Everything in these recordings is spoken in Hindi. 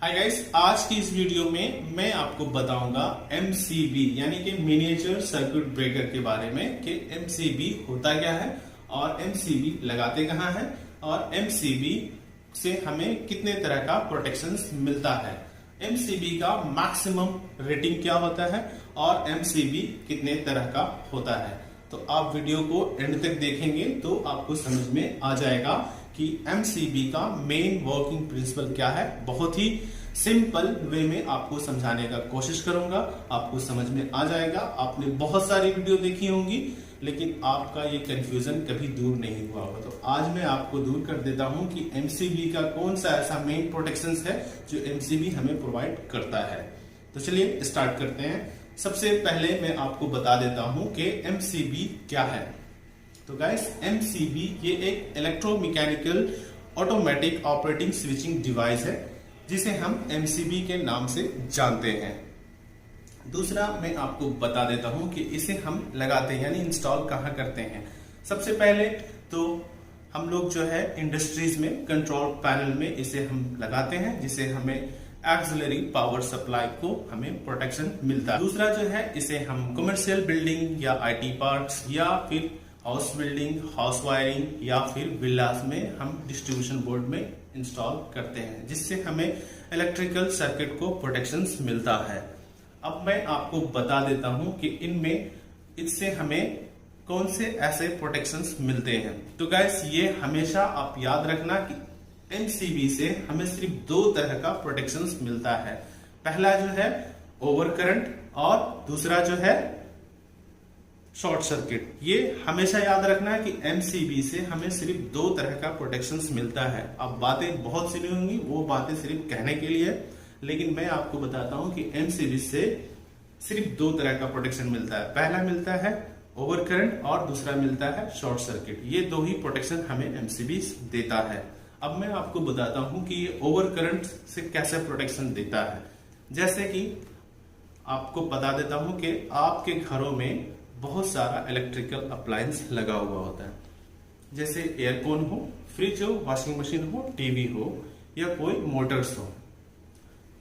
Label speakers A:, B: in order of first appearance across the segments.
A: हाय गाइस, आज की इस वीडियो में मैं आपको बताऊंगा MCB यानी कि मिनिएचर सर्किट ब्रेकर के बारे में कि MCB होता क्या है और MCB लगाते कहाँ हैं और MCB से हमें कितने तरह का प्रोटेक्शन मिलता है, MCB का मैक्सिमम रेटिंग क्या होता है और MCB कितने तरह का होता है। तो आप वीडियो को एंड तक देखेंगे तो आपको समझ में आ जाएगा कि MCB का मेन वर्किंग प्रिंसिपल क्या है। बहुत ही सिंपल वे में आपको समझाने का कोशिश करूंगा, आपको समझ में आ जाएगा। आपने बहुत सारी वीडियो देखी होंगी लेकिन आपका ये कंफ्यूजन कभी दूर नहीं हुआ होगा, तो आज मैं आपको दूर कर देता हूं कि MCB का कौन सा ऐसा मेन प्रोटेक्शन है जो MCB हमें प्रोवाइड करता है। तो चलिए स्टार्ट करते हैं। सबसे पहले मैं आपको बता देता हूं कि MCB क्या है। तो गाइस, MCB ये एक electromechanical automatic operating switching device है जिसे हम MCB के नाम से जानते हैं। दूसरा मैं आपको बता देता हूं कि इसे हम लगाते हैं यानी इंस्टॉल कहां करते हैं। सबसे पहले तो हम लोग जो है इंडस्ट्रीज में कंट्रोल पैनल में इसे हम लगाते हैं जिसे हमें एक्सिलरी पावर सप्लाई को हमें प्रोटेक्शन मिलता है। दूसरा जो है इसे हम कमर्शियल बिल्डिंग या IT पार्क्स या फिर हाउस बिल्डिंग, हाउस वायरिंग या फिर विलास में हम डिस्ट्रीब्यूशन बोर्ड में इंस्टॉल करते हैं जिससे हमें इलेक्ट्रिकल सर्किट को प्रोटेक्शन मिलता है। अब मैं आपको बता देता हूं कि इनमें इससे हमें कौन से ऐसे प्रोटेक्शंस मिलते हैं। तो गाइस, ये हमेशा आप याद रखना कि MCB से हमें सिर्फ दो तरह का प्रोटेक्शन मिलता है। पहला जो है ओवर करंट और दूसरा जो है शॉर्ट सर्किट। ये हमेशा याद रखना है कि MCB से हमें सिर्फ दो तरह का प्रोटेक्शन मिलता है। अब बातें बहुत सुनी होंगी, वो बातें सिर्फ कहने के लिए, लेकिन मैं आपको बताता हूं कि MCB से सिर्फ दो तरह का प्रोटेक्शन मिलता है। पहला मिलता है ओवर करंट और दूसरा मिलता है शॉर्ट सर्किट। ये दो ही प्रोटेक्शन हमें MCB देता है। अब मैं आपको बताता हूं कि ये ओवर करंट से कैसे प्रोटेक्शन देता है। जैसे कि आपको बता देता हूं कि आपके घरों में बहुत सारा इलेक्ट्रिकल अप्लायंस लगा हुआ होता है, जैसे एयरकॉन हो, फ्रिज हो, वॉशिंग मशीन हो, टीवी हो या कोई मोटर्स हो।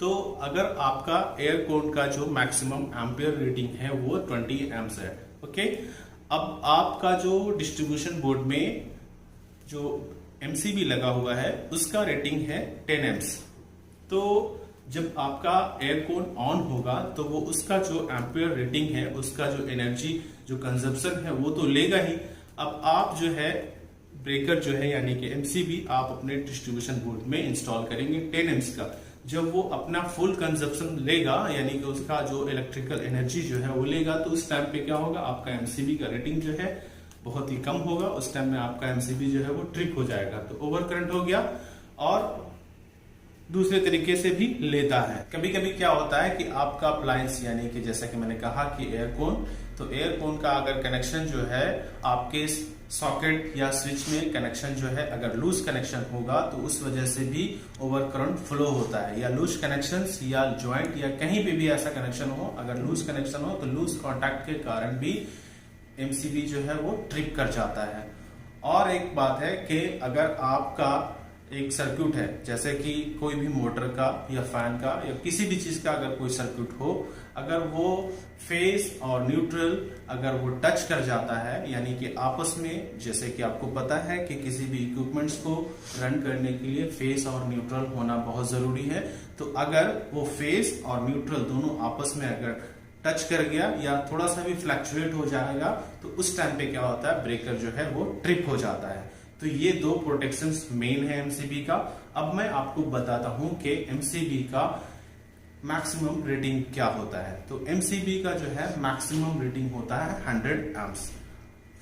A: तो अगर आपका एयरकॉन का जो मैक्सिमम एम्पियर रेटिंग है वो 20 एम्प्स है, ओके। अब आपका जो डिस्ट्रीब्यूशन बोर्ड में जो MCB लगा हुआ है उसका रेटिंग है 10 एम्प्स। तो जब आपका एयरकॉन ऑन होगा तो वो उसका जो एम्पियर रेटिंग है, उसका जो एनर्जी जो कंजप्शन है वो तो लेगा ही। अब आप जो है ब्रेकर जो है यानी कि MCB आप अपने डिस्ट्रीब्यूशन बोर्ड में इंस्टॉल करेंगे 10 एम्प्स का। जब वो अपना फुल कंजप्शन लेगा यानी कि उसका जो इलेक्ट्रिकल एनर्जी जो है वो लेगा, तो उस टाइम पे क्या होगा, आपका MCB का रेटिंग जो है बहुत ही कम होगा। उस टाइम में आपका MCB जो है वो ट्रिप हो जाएगा, तो ओवर करंट हो गया। और दूसरे तरीके से भी लेता है। कभी कभी क्या होता है कि आपका अप्लायंस यानी कि जैसा कि मैंने कहा कि एयरकॉन, तो एयरकॉन का अगर कनेक्शन जो है आपके सॉकेट या स्विच में कनेक्शन जो है अगर लूज कनेक्शन होगा तो उस वजह से भी ओवर करंट फ्लो होता है। या लूज कनेक्शन या ज्वाइंट या कहीं पे भी ऐसा कनेक्शन हो, अगर लूज कनेक्शन हो तो लूज कॉन्टैक्ट के कारण भी MCB जो है वो ट्रिप कर जाता है। और एक बात है कि अगर आपका एक सर्किट है, जैसे कि कोई भी मोटर का या फैन का या किसी भी चीज का अगर कोई सर्किट हो, अगर वो फेस और न्यूट्रल अगर वो टच कर जाता है यानी कि आपस में, जैसे कि आपको पता है कि किसी भी इक्विपमेंट्स को रन करने के लिए फेस और न्यूट्रल होना बहुत जरूरी है। तो अगर वो फेस और न्यूट्रल दोनों आपस में अगर टच कर गया या थोड़ा सा भी फ्लक्चुएट हो जाएगा तो उस टाइम पे क्या होता है, ब्रेकर जो है वो ट्रिप हो जाता है। तो ये दो प्रोटेक्शंस मेन है MCB का। अब मैं आपको बताता हूं कि MCB का मैक्सिमम रेटिंग क्या होता है। तो MCB का जो है मैक्सिमम रेटिंग होता है 100 एम्प्स।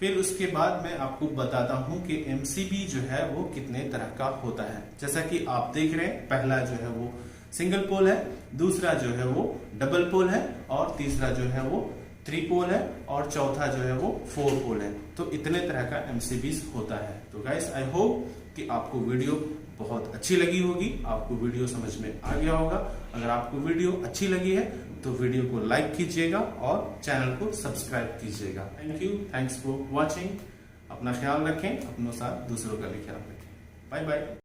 A: फिर उसके बाद मैं आपको बताता हूं कि MCB जो है वो कितने तरह का होता है। जैसा कि आप देख रहे हैं, पहला जो है वो सिंगल पोल है, दूसरा जो है वो डबल पोल है और तीसरा जो है वो 3 पोल है और चौथा जो है वो 4 पोल है। तो इतने तरह का MCB होता है। तो गाइस, आई होप कि आपको वीडियो बहुत अच्छी लगी होगी, आपको वीडियो समझ में आ गया होगा। अगर आपको वीडियो अच्छी लगी है तो वीडियो को लाइक कीजिएगा और चैनल को सब्सक्राइब कीजिएगा। Thank you, thanks for watching. अपना ख्याल रखें, अपनों साथ दूसरों का भी ख्याल रखें। Bye bye.